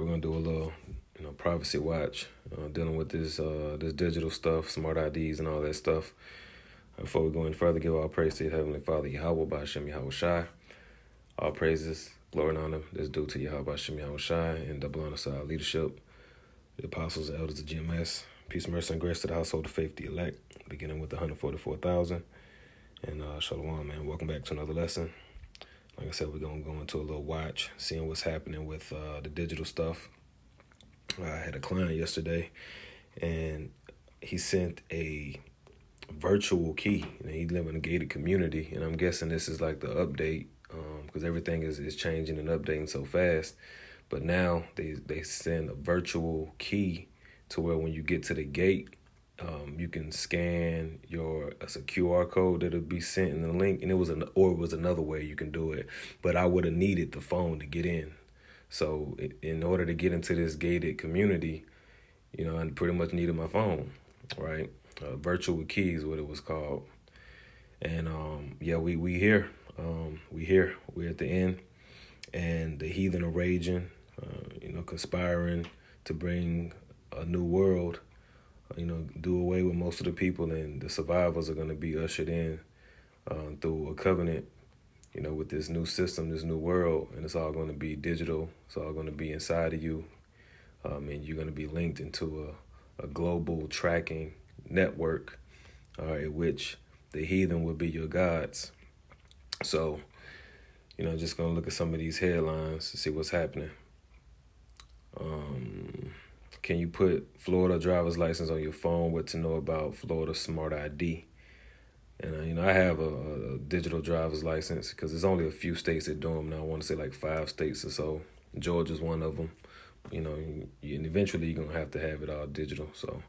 We're gonna do a little, privacy watch, dealing with this digital stuff, smart IDs, and all that stuff. Before we go any further, give all praise to your Heavenly Father, Yahweh Ba'Shem Yahweh Shai. All praises, glory, and honor is due to Yahweh Ba'Shem Yahweh Shai, and double honor to our leadership, the apostles, the elders of GMS. Peace, mercy, and grace to the household of faith, the elect, beginning with the 144,000. And Shalom, man. Welcome back to another lesson. Like I said, we're going to go into a little watch, seeing what's happening with the digital stuff. I had a client yesterday, and he sent a virtual key. He lives in a gated community, and I'm guessing this is like the update, because everything is changing and updating so fast. But now they send a virtual key to where when you get to the gate, you can scan it's a QR code that'll be sent in the link, and it was another way you can do it, but I would have needed the phone to get in. So in order to get into this gated community, I pretty much needed my phone, right? Virtual key is what it was called. And we here. We're at the end, and the heathen are raging, conspiring to bring a new world. Do away with most of the people, and the survivors are going to be ushered in through a covenant, with this new system, this new world, and it's all going to be digital. It's all going to be inside of you, and you're going to be linked into a global tracking network, in which the heathen will be your gods. So, just going to look at some of these headlines to see what's happening. Can you put Florida driver's license on your phone? What to know about Florida Smart ID? And, I have a digital driver's license because there's only a few states that do them now. I want to say like 5 states or so. Georgia's one of them. And eventually you're going to have it all digital. So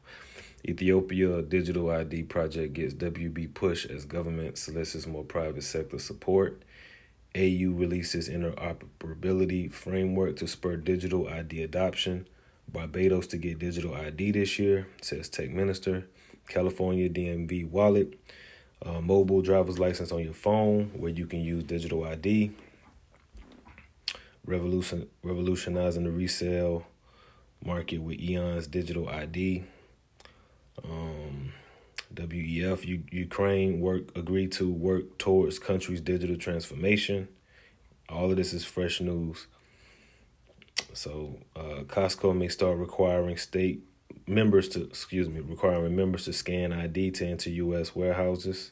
Ethiopia Digital ID Project gets WB push as government solicits more private sector support. AU releases interoperability framework to spur digital ID adoption. Barbados to get digital ID this year, says tech minister. California DMV wallet. Mobile driver's license on your phone where you can use digital ID. Revolutionizing the resale market with Eon's digital ID. WEF, Ukraine agreed to work towards country's digital transformation. All of this is fresh news. So Costco may start requiring members to scan ID to enter U.S. warehouses.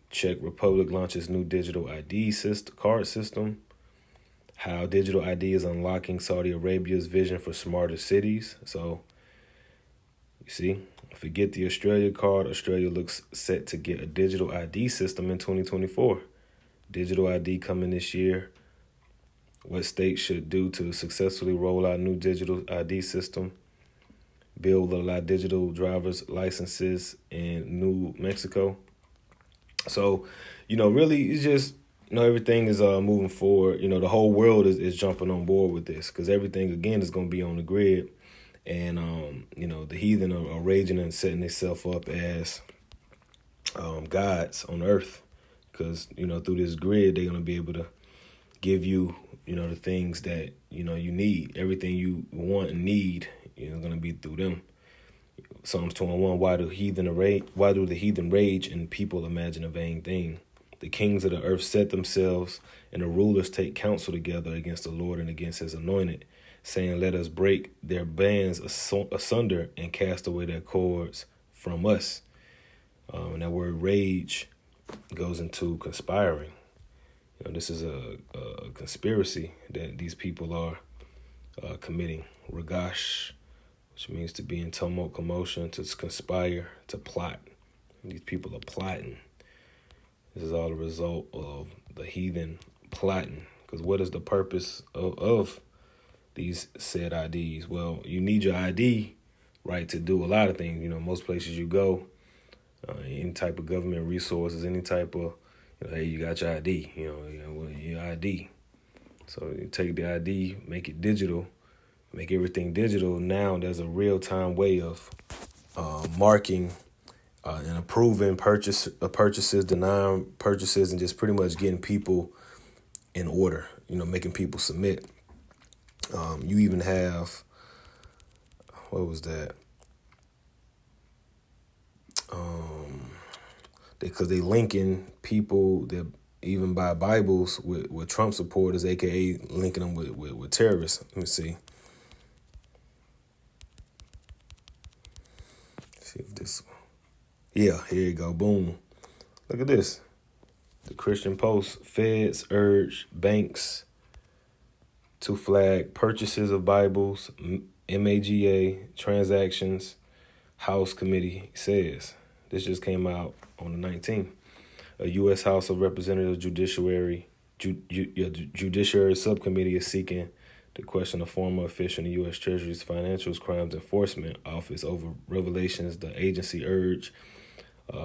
Czech Republic launches new digital ID card system. How digital ID is unlocking Saudi Arabia's vision for smarter cities. So, you see, forget the Australia card. Australia looks set to get a digital ID system in 2024. Digital ID coming this year. What states should do to successfully roll out new digital ID system. Bill will allow digital driver's licenses in New Mexico. So, really it's just, everything is moving forward. The whole world is jumping on board with this because everything, again, is going to be on the grid. And, the heathen are raging and setting themselves up as gods on earth because, through this grid, they're going to be able to give you, the things that, you need. Everything you want and need, going to be through them. Psalms 21, why do the heathen rage and people imagine a vain thing? The kings of the earth set themselves, and the rulers take counsel together against the Lord and against his anointed, saying, let us break their bands asunder and cast away their cords from us. And that word rage goes into conspiring. This is a conspiracy that these people are committing. Ragash, which means to be in tumult, commotion, to conspire, to plot. These people are plotting. This is all a result of the heathen plotting. Because what is the purpose of these said IDs? Well, you need your ID, right, to do a lot of things. Most places you go, any type of government resources, any type of, hey, you got your ID, your ID. So you take the ID, make it digital, make everything digital. Now there's a real-time way of marking and approving purchases, denying purchases, and just pretty much getting people in order, making people submit. You even have, what was that? Because they linking people that even buy Bibles with Trump supporters, aka linking them with terrorists. Let me see. See if this. Yeah, here you go. Boom. Look at this. The Christian Post. Feds urge banks to flag purchases of Bibles. MAGA transactions. House committee says. This just came out on the 19th. A U.S. House of Representatives Judiciary Subcommittee is seeking to question a former official in the U.S. Treasury's Financial Crimes Enforcement Office over revelations. The agency urged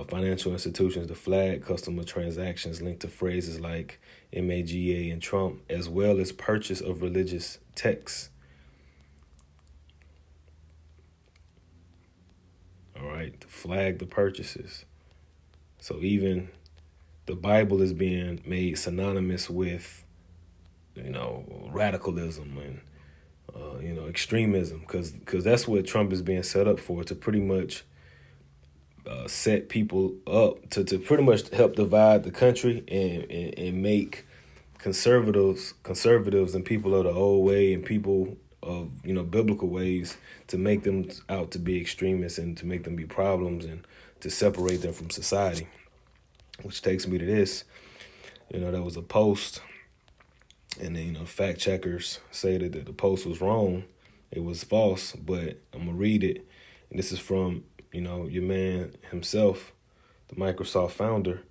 financial institutions to flag customer transactions linked to phrases like MAGA and Trump, as well as purchase of religious texts. All right, to flag the purchases. So even the Bible is being made synonymous with, radicalism and, extremism, because that's what Trump is being set up for, to pretty much set people up to pretty much help divide the country and make conservatives and people of the old way and people of biblical ways, to make them out to be extremists and to make them be problems and to separate them from society. Which takes me to this. There was a post, and then fact checkers say that the post was wrong, it was false, but I'm gonna read it, and this is from your man himself, the Microsoft founder.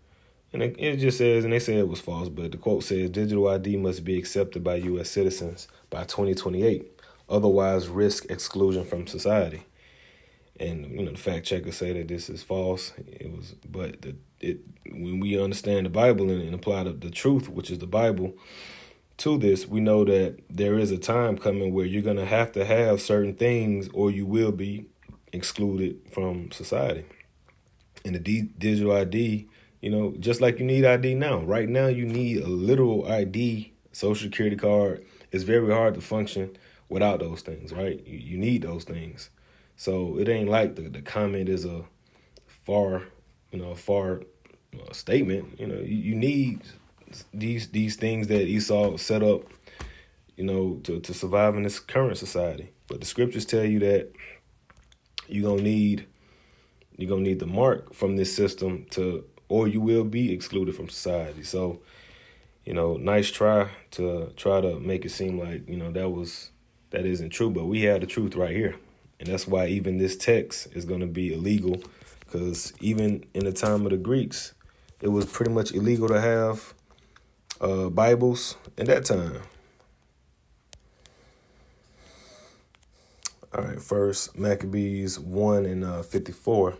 And it just says, and they say it was false, but the quote says, digital ID must be accepted by U.S. citizens by 2028, otherwise risk exclusion from society. And the fact checkers say that this is false. When we understand the Bible and apply the truth, which is the Bible, to this, we know that there is a time coming where you're gonna have to have certain things, or you will be excluded from society. And the digital ID, just like you need ID now. Right now, you need a literal ID, Social Security card. It's very hard to function without those things, right? You need those things. So it ain't like the comment is a far statement. You need these things that Esau set up, to survive in this current society. But the scriptures tell you that you're gonna need the mark from this system or you will be excluded from society. So, nice try to make it seem like, that isn't true, but we have the truth right here. And that's why even this text is going to be illegal, because even in the time of the Greeks, it was pretty much illegal to have Bibles in that time. All right, first Maccabees 1 and 54.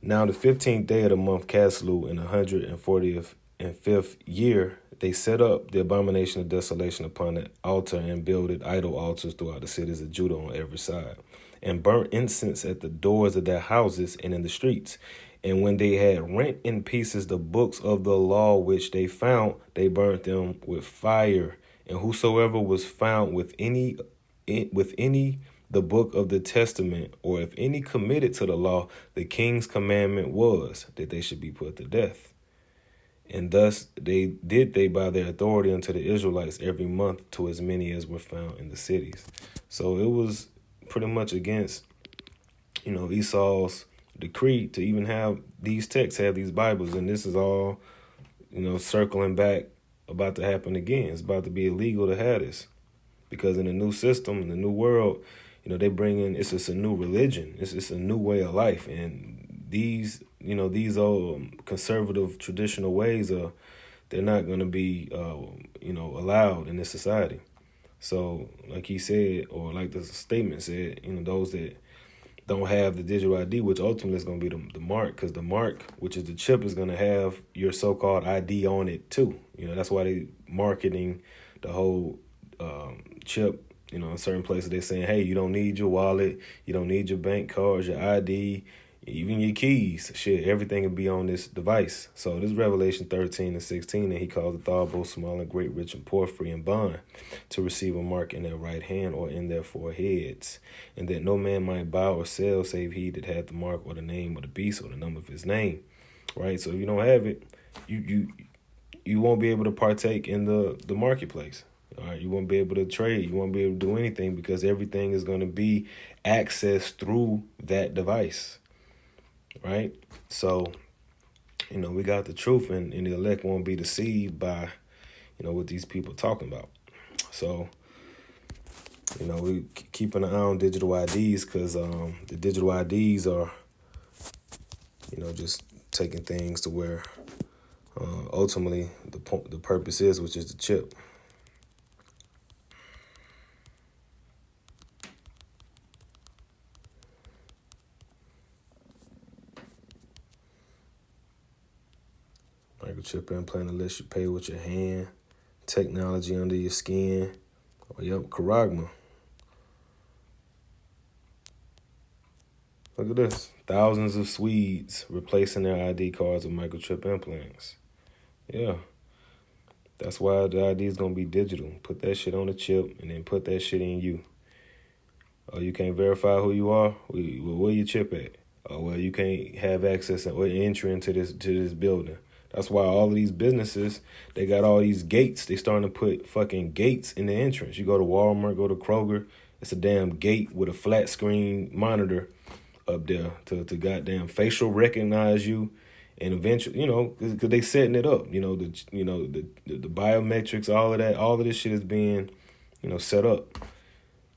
Now the 15th day of the month Caslu in the 140th and 5th year, they set up the abomination of desolation upon the altar and builded idol altars throughout the cities of Judah on every side, and burnt incense at the doors of their houses and in the streets. And when they had rent in pieces the books of the law which they found, they burnt them with fire. And whosoever was found with any the book of the testament, or if any committed to the law, the king's commandment was that they should be put to death. And thus they by their authority unto the Israelites every month, to as many as were found in the cities. So it was pretty much against, Esau's decree to even have these texts, have these Bibles. And this is all, circling back, about to happen again. It's about to be illegal to have this, because in the new system, in the new world, they bring in, it's just a new religion. It's a new way of life. And these old conservative traditional ways they're not going to be, allowed in this society. So like he said, or like the statement said, those that don't have the digital ID, which ultimately is going to be the mark, because the mark, which is the chip, is going to have your so-called ID on it too. That's why they marketing the whole chip. In certain places they're saying, hey, you don't need your wallet, you don't need your bank cards, your ID. Even your keys, shit, everything will be on this device. So this is Revelation 13 and 16, and he calls the tall, both small and great, rich and poor, free and bond, to receive a mark in their right hand or in their foreheads, and that no man might buy or sell save he that had the mark or the name of the beast or the number of his name. Right? So if you don't have it, you won't be able to partake in the marketplace. All right, you won't be able to trade. You won't be able to do anything because everything is going to be accessed through that device. Right? So, we got the truth, and the elect won't be deceived by, what these people talking about. So, we keeping an eye on digital IDs because the digital IDs are, just taking things to where ultimately the purpose is, which is the chip. Microchip implant lets you pay with your hand. Technology under your skin. Oh, yep, Karagma. Look at this. Thousands of Swedes replacing their ID cards with microchip implants. Yeah. That's why the ID is going to be digital. Put that shit on the chip and then put that shit in you. Oh, you can't verify who you are? Where your chip at? Oh, well, you can't have access or entry into this building. That's why all of these businesses, they got all these gates. They starting to put fucking gates in the entrance. You go to Walmart, go to Kroger, it's a damn gate with a flat screen monitor up there to goddamn facial recognize you, and eventually, because they setting it up. The biometrics, all of this shit is being, set up.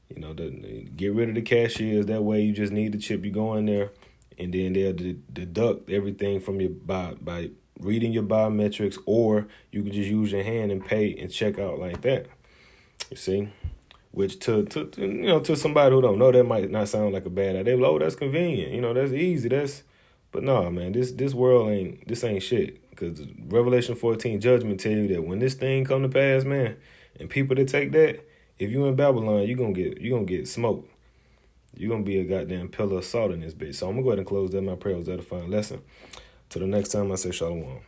Get rid of the cashiers. That way, you just need the chip. You go in there, and then they'll deduct everything from your by reading your biometrics, or you can just use your hand and pay and check out like that. You see, which to somebody who don't know, that might not sound like a bad idea. Oh, that's convenient. That's easy. But no, man, this world ain't shit. Because Revelation 14 judgment tell you that when this thing come to pass, man, and people that take that, if you in Babylon, you gonna get smoked. You're gonna be a goddamn pillar of salt in this bitch. So I'm gonna go ahead and close that. My prayer was edifying lesson. Till the next time, I say shalom.